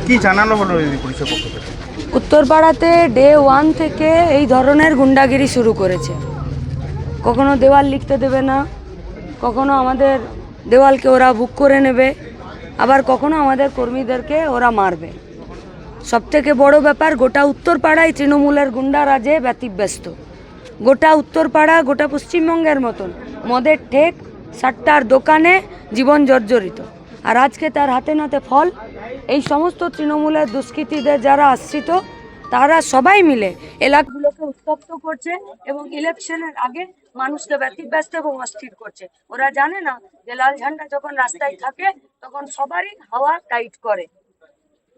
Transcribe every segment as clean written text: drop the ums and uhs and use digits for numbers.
কি জানানো হলো এই পুলিশের পক্ষ থেকে? উত্তরপাড়াতে ডে 1 থেকে এই ধরনের গুন্ডাগিরি শুরু করেছে। কখনো দেওয়াল লিখতে দেবে না, কখনো আমাদের দেওয়ালকে ওরা বুক করে নেবে, আবার কখনো আমাদের কর্মীদেরকে ওরা মারবে। সবথেকে বড় ব্যাপার, গোটা উত্তরপাড়ায় তৃণমূলের গুন্ডারাজে ব্যতিব্যস্ত। গোটা উত্তরপাড়া, গোটা পশ্চিমবঙ্গের মতন মদের ঠেক, সাট্টার দোকানে জীবন জর্জরিত। আর আজকে তার হাতে নাতে ফল। এই সমস্ত তৃণমূলের দুষ্কৃতীদের যারা আশ্রিত, তারা সবাই মিলে এলাকাগুলোকে উত্তপ্ত করছে এবং ইলেকশনের আগে মানুষকে ব্যতিব্যস্ত এবং অস্থির করছে। ওরা জানে না যে লাল ঝান্ডা যখন রাস্তায় থাকে তখন সবারই হাওয়া টাইট করে।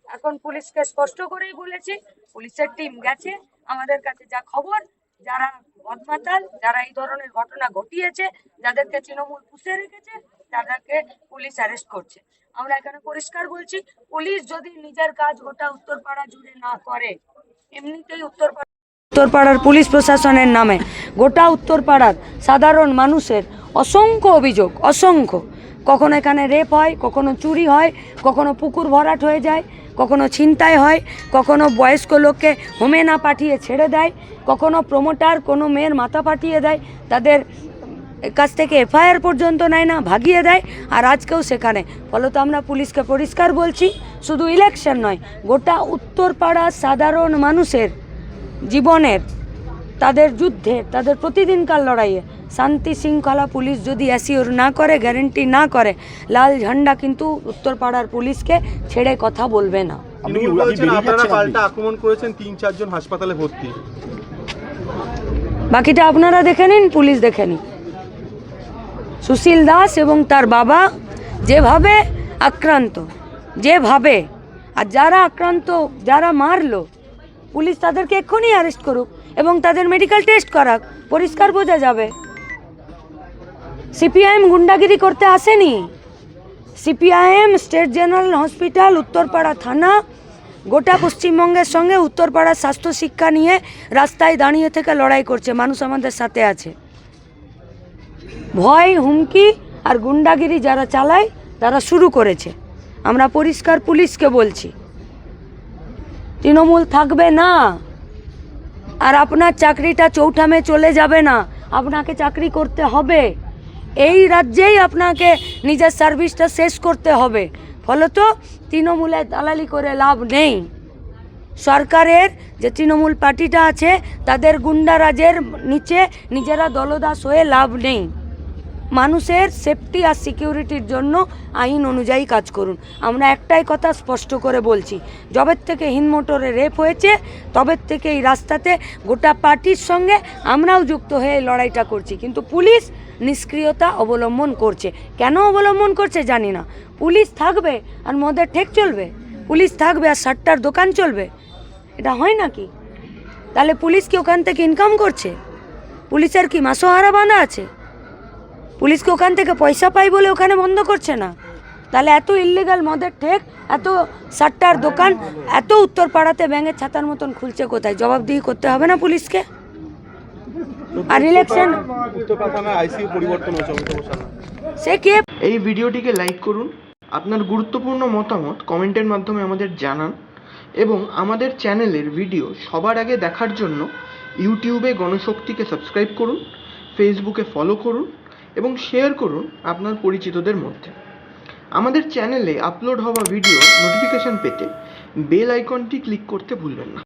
এখন পুলিশকে স্পষ্ট করেই বলেছি, পুলিশের টিম গেছে, আমাদের কাছে যা খবর, যারা বদমাতাল, যারা এই ধরনের ঘটনা ঘটিয়েছে, যাদেরকে তৃণমূল পুষে রেখেছে, তাদেরকে পুলিশ অ্যারেস্ট করছে। আমরা এখানে পরিষ্কার বলছি, পুলিশ যদি নিজের কাজ গোটা উত্তরপাড়া জুড়ে না করে, এমনিতেই উত্তরপাড়ার পুলিশ প্রশাসনের নামে গোটা উত্তরপাড়ার সাধারণ মানুষের অসংখ্য অভিযোগ, অসংখ্য। কখনো এখানে রেপ হয়, কখনো চুরি হয়, কখনো পুকুর ভরাট হয়ে যায়, কখনো ছিনতাই হয়, কখনো বয়স্ক লোককে হোমে না পাঠিয়ে ছেড়ে দেয়, কখনো প্রমোটার কোনো মেয়ের মাথা পাঠিয়ে দেয়, তাদের কাছ থেকে এফআইআর পর্যন্ত নেয় না, ভাগিয়ে দেয়। আর আজকেও সেখানে। ফলত আমরা পুলিশকে পরিষ্কার বলছি, শুধু ইলেকশন নয়, গোটা উত্তরপাড়ার সাধারণ মানুষের জীবনের, তাদের যুদ্ধে, তাদের প্রতিদিনকার লড়াইয়ে শান্তি শৃঙ্খলা পুলিশ যদি অ্যাসিওর না করে, গ্যারেন্টি না করে, লাল ঝান্ডা কিন্তু উত্তরপাড়ার পুলিশকে ছেড়ে কথা বলবে না। আপনারা পাল্টা আক্রমণ করেছেন, 3-4 জন হাসপাতালে ভর্তি। বাকিটা আপনারা দেখে নিন, পুলিশ দেখে নিন। সুশীল দাস এবং তার বাবা যেভাবে আক্রান্ত, যেভাবে, আর যারা আক্রান্ত, যারা মারলো, পুলিশ তাদেরকে এক্ষুনি অ্যারেস্ট করুক এবং তাদের মেডিকেল টেস্ট করাক, পরিষ্কার বোঝা যাবে। সিপিআইএম গুন্ডাগিরি করতে আসেনি। CPIM state general hospital, Uttarpara থানা, গোটা পশ্চিমবঙ্গের সঙ্গে উত্তরপাড়ার স্বাস্থ্য শিক্ষা নিয়ে রাস্তায় দাঁড়িয়ে থেকে লড়াই করছে। মানুষ আমাদের সাথে আছে। ভয়, হুমকি আর গুন্ডাগিরি যারা চালায়, তারা শুরু করেছে। আমরা পরিষ্কার পুলিশকে বলছি, তৃণমূল থাকবে না। আর আপনার চাকরিটা চৌঠামে চলে যাবে না, আপনাকে চাকরি করতে হবে। এই রাজ্যেই আপনাকে নিজের সার্ভিসটা শেষ করতে হবে। ফলত তৃণমূলের দালালি করে লাভ নেই। সরকারের যে তৃণমূল পার্টিটা আছে, তাদের গুন্ডারাজের নিচে নিজেরা দলদাস হয়ে লাভ নেই। মানুষের সেফটি আর সিকিউরিটির জন্য আইন অনুযায়ী কাজ করুন। আমরা একটাই কথা স্পষ্ট করে বলছি, যবের থেকে হিন্দমোটরে রেপ হয়েছে, তবের থেকে এই রাস্তাতে গোটা পার্টির সঙ্গে আমরাও যুক্ত হয়ে এই লড়াইটা করছি। কিন্তু পুলিশ নিষ্ক্রিয়তা অবলম্বন করছে। কেন অবলম্বন করছে জানি না। পুলিশ থাকবে আর মদের ঠেক চলবে, পুলিশ থাকবে আর সাট্টার দোকান চলবে, এটা হয় নাকি? তাহলে পুলিশ কি ওখান থেকে ইনকাম করছে? পুলিশের কি মাসোহারা বাঁধা আছে? পুলিশকে ওখান থেকে পয়সা পাই বলে ওখানে বন্ধ করছে না? তাহলে এত ইল্লিগাল মদের ঠেক, এত সাট্টার দোকান, এত উত্তরপাড়াতে ব্যাঙের ছাতার মতন খুলছে কোথায়? জবাবদিহি করতে হবে না পুলিশকে? আর ইলেকশন সে কে? এই ভিডিওটিকে লাইক করুন, আপনার গুরুত্বপূর্ণ মতামত কমেন্টের মাধ্যমে আমাদের জানান এবং আমাদের চ্যানেলের ভিডিও সবার আগে দেখার জন্য ইউটিউবে গণশক্তিকে সাবস্ক্রাইব করুন, ফেসবুকে ফলো করুন এবং শেয়ার করুন আপনার পরিচিতদের মধ্যে। আমাদের চ্যানেলে আপলোড হওয়া ভিডিও নোটিফিকেশন পেতে বেল আইকনটি ক্লিক করতে ভুলবেন না।